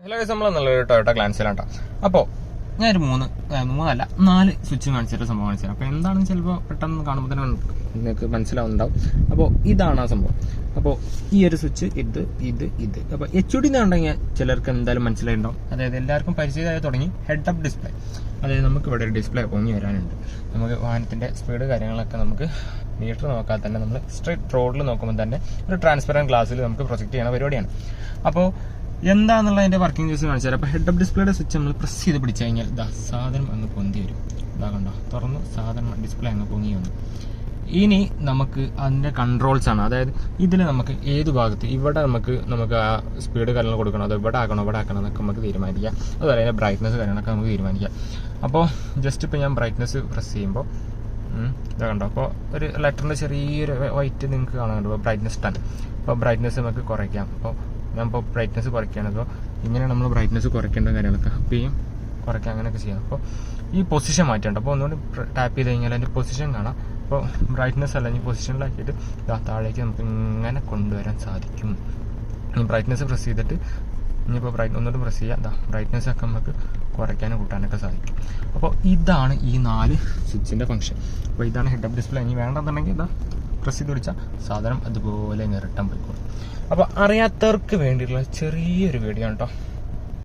Hello guys, നമ്മൾ നല്ലൊരു Toyota ഗ്ലാൻസിലാണ് കേട്ടോ. അപ്പോൾ ഞാനൊരു മൂന്നല്ല 4 സ്വിച്ച് കാണിച്ചിട്ട് സംഭവം കാണിച്ചു തരാം. അപ്പോൾ എന്താണെന്ന് ചിലപ്പോൾ പെട്ടെന്ന് കാണുമ്പോൾ തന്നെ നിങ്ങൾക്ക് മനസ്സിലാവുന്നുണ്ടാവും. അപ്പോൾ ഇതാണ് ആ സംഭവം. അപ്പോൾ ഈ ഒരു സ്വിച്ച് ഇത് അപ്പോൾ HUD എന്നുണ്ടെങ്കിൽ ചിലർക്ക് എന്തായാലും മനസ്സിലായിട്ടുണ്ടാവും. അതായത് എല്ലാവർക്കും പരിചയമായി തുടങ്ങി ഹെഡ് അപ്പ് ഡിസ്പ്ലേ. അതായത് നമുക്ക് ഇവിടെ ഒരു ഡിസ്പ്ലേ പൊങ്ങി വരാനുണ്ട്. നമുക്ക് വാഹനത്തിൻ്റെ സ്പീഡ് കാര്യങ്ങളൊക്കെ നമുക്ക് മീറ്റർ നോക്കാതെ തന്നെ നമ്മൾ സ്ട്രെയിറ്റ് റോഡിൽ നോക്കുമ്പോൾ തന്നെ ഒരു ട്രാൻസ്പെറൻറ്റ് ഗ്ലാസ്സിൽ നമുക്ക് പ്രൊജക്റ്റ് ചെയ്യുന്ന പരിപാടിയാണ്. അപ്പോൾ എന്താണെന്നുള്ള അതിൻ്റെ വർക്കിംഗ് ജ്യൂസ് കാണിച്ചു തരാം. അപ്പോൾ ഹെഡ് അപ്പ് ഡിസ്പ്ലേയുടെ സ്വിച്ച് നമ്മൾ പ്രസ് ചെയ്ത് പിടിച്ചു കഴിഞ്ഞാൽ സാധനം അങ്ങ് പൊന്തി വരും. ഇതാ കണ്ടോ, തുറന്ന് സാധനം ഡിസ്പ്ലേ അങ്ങ് പൊങ്ങി വന്നു. ഇനി നമുക്ക് അതിൻ്റെ കൺട്രോൾസ് ആണ്. അതായത് ഇതിൽ നമുക്ക് ഏത് ഭാഗത്ത് ഇവിടെ നമുക്ക് ആ സ്പീഡ് കാര്യങ്ങൾ കൊടുക്കണം, അത് ഇവിടെ ആക്കണം എന്നൊക്കെ നമുക്ക് തീരുമാനിക്കാം. അതുപോലെ അതിൻ്റെ ബ്രൈറ്റ്നസ് കാര്യങ്ങളൊക്കെ നമുക്ക് തീരുമാനിക്കാം. അപ്പോൾ ജസ്റ്റ് ഇപ്പോൾ ഞാൻ ബ്രൈറ്റ്നസ് പ്രസ് ചെയ്യുമ്പോൾ ഇതാ കണ്ടോ, അപ്പോൾ ഒരു ലെറ്ററിൻ്റെ ചെറിയൊരു വൈറ്റ് നിങ്ങൾക്ക് കാണാനുണ്ട്. അപ്പോൾ ബ്രൈറ്റ്നസ് 10. അപ്പോൾ ബ്രൈറ്റ്നസ് നമുക്ക് കുറയ്ക്കാം. അപ്പോൾ ഞാനിപ്പോൾ ബ്രൈറ്റ്നസ് കുറയ്ക്കുകയാണ്. അപ്പോൾ ഇങ്ങനെയാണ് നമ്മൾ ബ്രൈറ്റ്നസ് കുറയ്ക്കേണ്ട കാര്യങ്ങളൊക്കെ അപ്പ് ചെയ്യും, കുറയ്ക്കാം, അങ്ങനെയൊക്കെ ചെയ്യാം. അപ്പോൾ ഈ പൊസിഷൻ മാറ്റേണ്ട. അപ്പോൾ ഒന്നുകൂടി ടാപ്പ് ചെയ്ത് കഴിഞ്ഞാൽ അതിൻ്റെ പൊസിഷൻ കാണാം. അപ്പോൾ ബ്രൈറ്റ്നസ് അല്ല, ഈ പൊസിഷനിലാക്കിയിട്ട് താഴേക്ക് നമുക്ക് ഇങ്ങനെ കൊണ്ടുവരാൻ സാധിക്കും. ഈ ബ്രൈറ്റ്നസ് പ്രസ് ചെയ്തിട്ട് ഇനിയിപ്പോൾ ഒന്നുകൂടി പ്രസ് ചെയ്യുക, ബ്രൈറ്റ്നസ് ഒക്കെ നമുക്ക് കുറയ്ക്കാനും കൂട്ടാനൊക്കെ സാധിക്കും. അപ്പോൾ ഇതാണ് ഈ 4 സ്വിച്ചിൻ്റെ ഫംഗ്ഷൻ. അപ്പോൾ ഇതാണ് ഹെഡ് അപ്പ് ഡിസ്പ്ലേ. ഇനി വേണ്ടെന്നുണ്ടെങ്കിൽ പ്രസ് ചെയ്ത് പിടിച്ചാൽ സാധനം അതുപോലെ റിട്ടേൺ പോയിക്കോളും. അപ്പോൾ അറിയാത്തവർക്ക് വേണ്ടിയിട്ടുള്ള ചെറിയൊരു വീഡിയോ ആണ് കേട്ടോ.